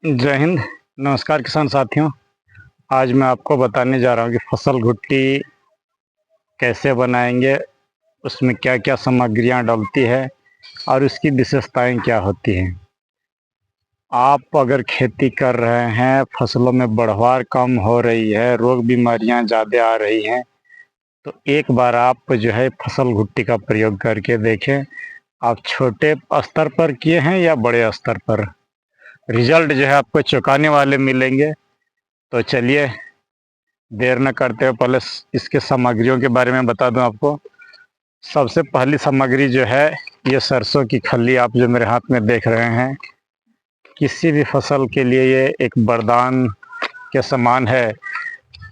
जय हिंद। नमस्कार किसान साथियों। आज मैं आपको बताने जा रहा हूँ कि फसल घुट्टी कैसे बनाएंगे, उसमें क्या क्या सामग्रियाँ डलती है और उसकी विशेषताएं क्या होती हैं। आप अगर खेती कर रहे हैं, फसलों में बढ़वार कम हो रही है, रोग बीमारियां ज़्यादा आ रही हैं, तो एक बार आप जो है फसल घुट्टी का प्रयोग करके देखें। आप छोटे स्तर पर किए हैं या बड़े स्तर पर, रिजल्ट जो है आपको चौंकाने वाले मिलेंगे। तो चलिए देर न करते हुए पहले इसके सामग्रियों के बारे में बता दूं आपको। सबसे पहली सामग्री जो है, ये सरसों की खल्ली आप जो मेरे हाथ में देख रहे हैं। किसी भी फसल के लिए ये एक वरदान के समान है।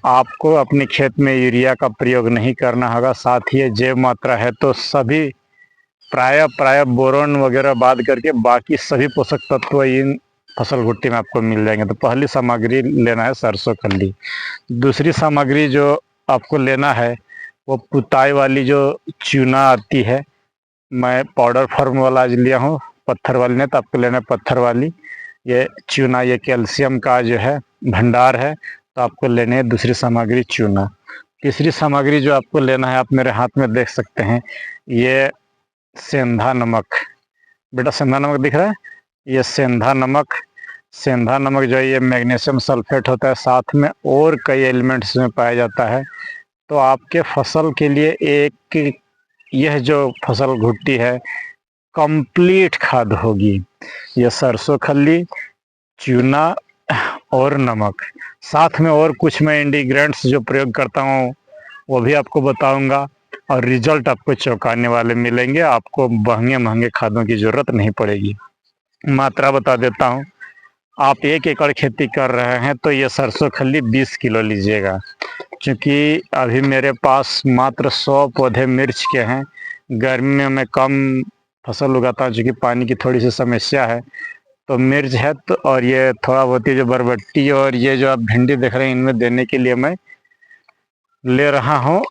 आपको अपने खेत में यूरिया का प्रयोग नहीं करना होगा, साथ ही जैव मात्रा है तो सभी प्राय प्राय बोरोन वगैरह बाद करके बाकी सभी पोषक तत्व इन फसल भुट्टी में आपको मिल जाएंगे। तो पहली सामग्री लेना है सरसों खल्ली। दूसरी सामग्री जो आपको लेना है वो पुताई वाली जो चूना आती है। मैं पाउडर फॉर्म वाला आज लिया हूँ, पत्थर वाली नहीं, तो आपको लेना है पत्थर वाली। ये चूना, ये कैल्शियम का जो है भंडार है, तो आपको लेने है दूसरी सामग्री चूना। तीसरी सामग्री जो आपको लेना है, आप मेरे हाथ में देख सकते हैं, ये सेंधा नमक। बेटा सेंधा नमक दिख रहा है, ये सेंधा नमक। सेंधा नमक जो है ये मैग्नीशियम सल्फेट होता है, साथ में और कई एलिमेंट्स में पाया जाता है। तो आपके फसल के लिए एक यह जो फसल घुट्टी है कंप्लीट खाद होगी। ये सरसों खल्ली, चूना और नमक, साथ में और कुछ मैं इंग्रेडिएंट्स जो प्रयोग करता हूँ वो भी आपको बताऊंगा, और रिजल्ट आपको चौंकाने वाले मिलेंगे। आपको महंगे महंगे खादों की ज़रूरत नहीं पड़ेगी। मात्रा बता देता हूँ। आप 1 एकड़ खेती कर रहे हैं तो ये सरसों खल्ली 20 किलो लीजिएगा। क्योंकि अभी मेरे पास मात्र 100 पौधे मिर्च के हैं। गर्मी में मैं कम फसल उगाता हूँ क्योंकि पानी की थोड़ी सी समस्या है। तो मिर्च है तो, और ये थोड़ा बहुत ही जो बरबट्टी और ये जो आप भिंडी देख रहे हैं, इनमें देने के लिए मैं ले रहा हूँ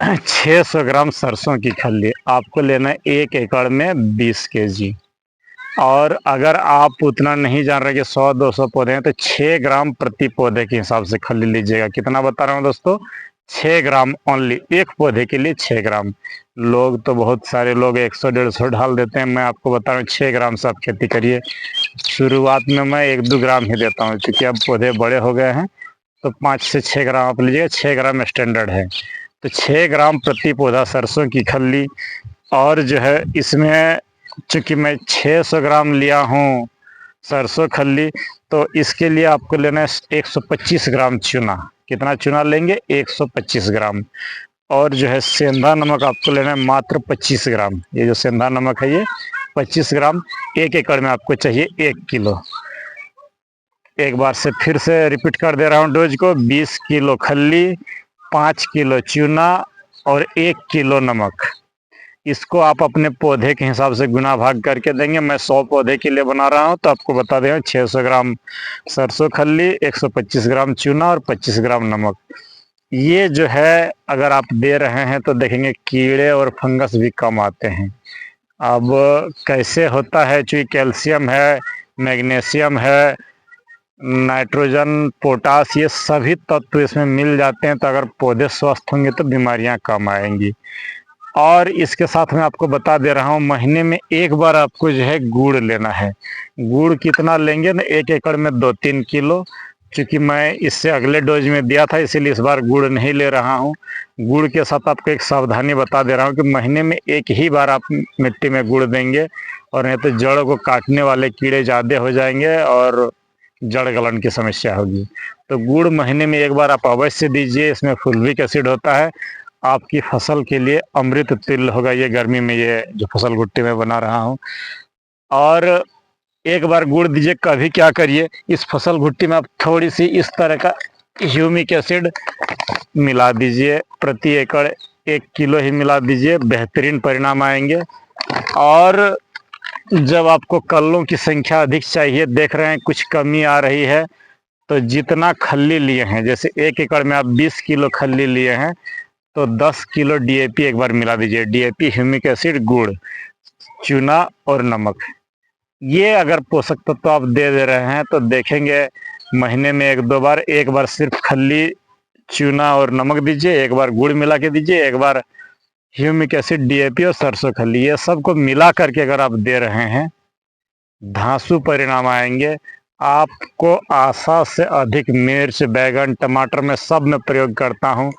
600 ग्राम सरसों की खल्ली। आपको लेना है 1 एकड़ में 20 kg। और अगर आप उतना नहीं जान रहे कि 100-200 पौधे हैं, तो 6 ग्राम प्रति पौधे के हिसाब से खल्ली लीजिएगा। कितना बता रहा हूँ दोस्तों, 6 ग्राम ओनली, एक पौधे के लिए 6 ग्राम। लोग तो बहुत सारे लोग 100-150 डाल देते हैं, मैं आपको बता रहा हूँ 6 ग्राम से आप खेती करिए। शुरुआत में मैं 1-2 ग्राम ही देता हूँ, क्योंकि अब पौधे बड़े हो गए हैं। तो 5 से 6 ग्राम आप लीजिएगा, 6 ग्राम स्टैंडर्ड है। तो 6 ग्राम प्रति पौधा सरसों की खल्ली। और जो है इसमें चूँकि मैं 600 ग्राम लिया हूँ सरसों खल्ली, तो इसके लिए आपको लेना है 125 ग्राम चूना। कितना चूना लेंगे, 125 ग्राम। और जो है सेंधा नमक आपको लेना है मात्र 25 ग्राम। ये जो सेंधा नमक है ये 25 ग्राम। 1 एकड़ में आपको चाहिए 1 किलो। एक बार से फिर से रिपीट कर दे रहा हूँ डोज को, 20 किलो खल्ली, 5 किलो चूना और 1 किलो नमक। इसको आप अपने पौधे के हिसाब से गुना भाग करके देंगे। मैं 100 पौधे के लिए बना रहा हूँ, तो आपको बता दें 600 ग्राम सरसों खल्ली, 125 ग्राम चूना और 25 ग्राम नमक। ये जो है अगर आप दे रहे हैं तो देखेंगे कीड़े और फंगस भी कम आते हैं। अब कैसे होता है, चूँकि कैल्शियम है, मैग्नीशियम है, नाइट्रोजन, पोटास, ये सभी तत्व इसमें मिल जाते हैं। तो अगर पौधे स्वस्थ होंगे तो बीमारियां कम आएंगी। और इसके साथ मैं आपको बता दे रहा हूँ, महीने में एक बार आपको जो है गुड़ लेना है। गुड़ कितना लेंगे ना, 1 एकड़ में 2-3 किलो। क्योंकि मैं इससे अगले डोज में दिया था, इसीलिए इस बार गुड़ नहीं ले रहा हूँ। गुड़ के साथ आपको एक सावधानी बता दे रहा हूँ कि महीने में एक ही बार आप मिट्टी में गुड़ देंगे, और नहीं तो जड़ को काटने वाले कीड़े ज़्यादा हो जाएंगे और जड़ गलन की समस्या होगी। तो गुड़ महीने में एक बार आप अवश्य दीजिए। इसमें फुल्विक एसिड होता है, आपकी फसल के लिए अमृत तुल्य होगा ये गर्मी में, ये जो फसल भुट्टी में बना रहा हूँ। और एक बार गुड़ दीजिए। कभी क्या करिए, इस फसल भुट्टी में आप थोड़ी सी इस तरह का ह्यूमिक एसिड मिला दीजिए। प्रति एकड़ 1 किलो ही मिला दीजिए, बेहतरीन परिणाम आएंगे। और जब आपको कल्लों की संख्या अधिक चाहिए, देख रहे हैं कुछ कमी आ रही है, तो जितना खल्ली लिए हैं, जैसे 1 एकड़ में आप 20 किलो खल्ली लिए हैं, तो 10 किलो डीएपी एक बार मिला दीजिए। डीएपी, ह्यूमिक एसिड, गुड़, चूना और नमक, ये अगर पोषक तत्व आप दे रहे हैं तो देखेंगे महीने में एक बार सिर्फ खल्ली, चूना और नमक दीजिए, एक बार गुड़ मिला के दीजिए, एक बार ह्यूमिक एसिड, डीएपी और सरसों खल्ली, ये सबको मिला करके अगर आप दे रहे हैं, धांसू परिणाम आएंगे। आपको आशा से अधिक मिर्च, बैगन, टमाटर में सब में प्रयोग करता हूँ,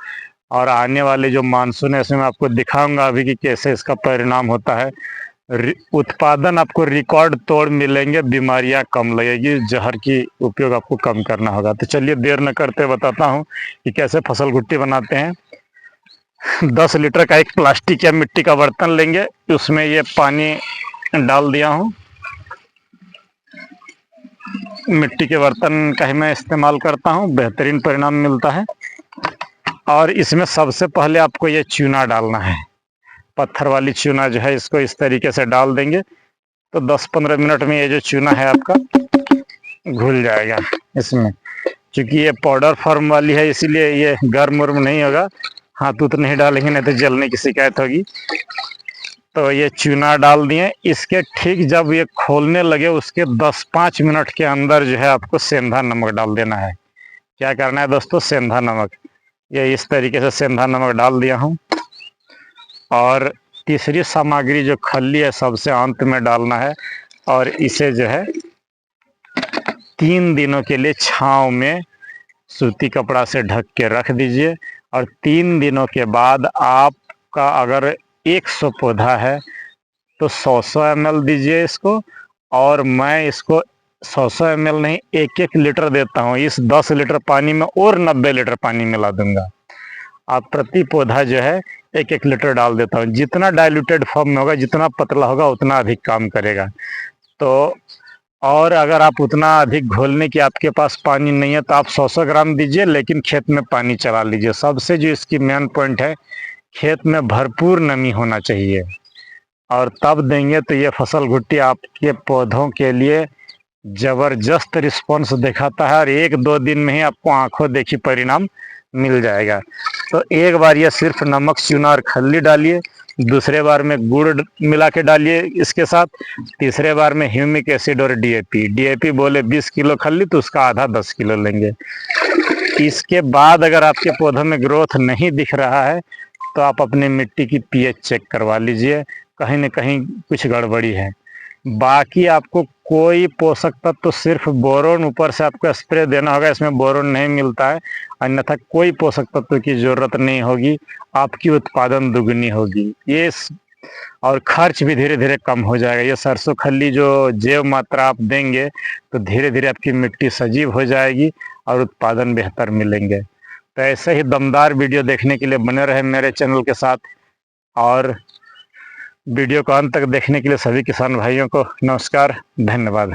और आने वाले जो मानसून है इसमें मैं आपको दिखाऊंगा अभी कि कैसे इसका परिणाम होता है। उत्पादन आपको रिकॉर्ड तोड़ मिलेंगे, बीमारियां कम लगेगी, जहर की उपयोग आपको कम करना होगा। तो चलिए देर न करते बताता हूँ कि कैसे फसल घुट्टी बनाते हैं। 10 लीटर का एक प्लास्टिक या मिट्टी का बर्तन लेंगे, उसमें ये पानी डाल दिया हूँ। मिट्टी के बर्तन का ही मैं इस्तेमाल करता हूँ, बेहतरीन परिणाम मिलता है। और इसमें सबसे पहले आपको ये चूना डालना है, पत्थर वाली चूना जो है, इसको इस तरीके से डाल देंगे तो 10-15 मिनट में ये जो चूना है आपका घुल जाएगा इसमें। क्योंकि ये पाउडर फॉर्म वाली है इसीलिए ये गर्म उर्म नहीं होगा, हाथ उत नहीं डालेंगे नहीं तो जलने की शिकायत होगी। तो ये चूना डाल दिए। इसके ठीक जब ये खोलने लगे उसके 10-5 मिनट के अंदर जो है आपको सेंधा नमक डाल देना है। क्या करना है दोस्तों, सेंधा नमक, ये इस तरीके से सेंधा नमक डाल दिया हूँ। और तीसरी सामग्री जो खल्ली है सबसे अंत में डालना है, और इसे जो है 3 दिनों के लिए छांव में सूती कपड़ा से ढक के रख दीजिए। और 3 दिनों के बाद आपका अगर 100 पौधा है तो 100 ml दीजिए इसको। और मैं इसको 100 ml नहीं, 1-1 लीटर देता हूँ। इस 10 लीटर पानी में और 90 लीटर पानी मिला दूंगा। आप प्रति पौधा जो है 1-1 लीटर डाल देता हूँ। जितना डाइल्यूटेड फॉर्म में होगा, जितना पतला होगा उतना अधिक काम करेगा। तो और अगर आप उतना अधिक घोलने की आपके पास पानी नहीं है तो आप 100 ग्राम दीजिए, लेकिन खेत में पानी चला लीजिए। सबसे जो इसकी मेन पॉइंट है, खेत में भरपूर नमी होना चाहिए, और तब देंगे तो ये फसल घुट्टी आपके पौधों के लिए ज़बरदस्त रिस्पॉन्स दिखाता है, और 1-2 दिन में ही आपको आंखों देखी परिणाम मिल जाएगा। तो एक बार ये सिर्फ नमक, चूना और खल्ली डालिए, दूसरे बार में गुड़ मिला के डालिए इसके साथ, तीसरे बार में ह्यूमिक एसिड और डीएपी बोले 20 किलो खल्ली तो उसका आधा 10 किलो लेंगे। इसके बाद अगर आपके पौधों में ग्रोथ नहीं दिख रहा है तो आप अपने मिट्टी की पीएच चेक करवा लीजिए, कहीं न कहीं कुछ गड़बड़ी है। बाकी आपको कोई पोषक तत्व तो सिर्फ बोरोन ऊपर से आपको स्प्रे देना होगा, इसमें बोरोन नहीं मिलता है, अन्यथा कोई पोषक तत्व की ज़रूरत नहीं होगी। आपकी उत्पादन दुगनी होगी ये, और खर्च भी धीरे धीरे कम हो जाएगा। ये सरसों खल्ली जो जैव मात्रा आप देंगे तो धीरे धीरे आपकी मिट्टी सजीव हो जाएगी और उत्पादन बेहतर मिलेंगे। तो ऐसे ही दमदार वीडियो देखने के लिए बने रहे मेरे चैनल के साथ, और वीडियो को अंत तक देखने के लिए सभी किसान भाइयों को नमस्कार, धन्यवाद।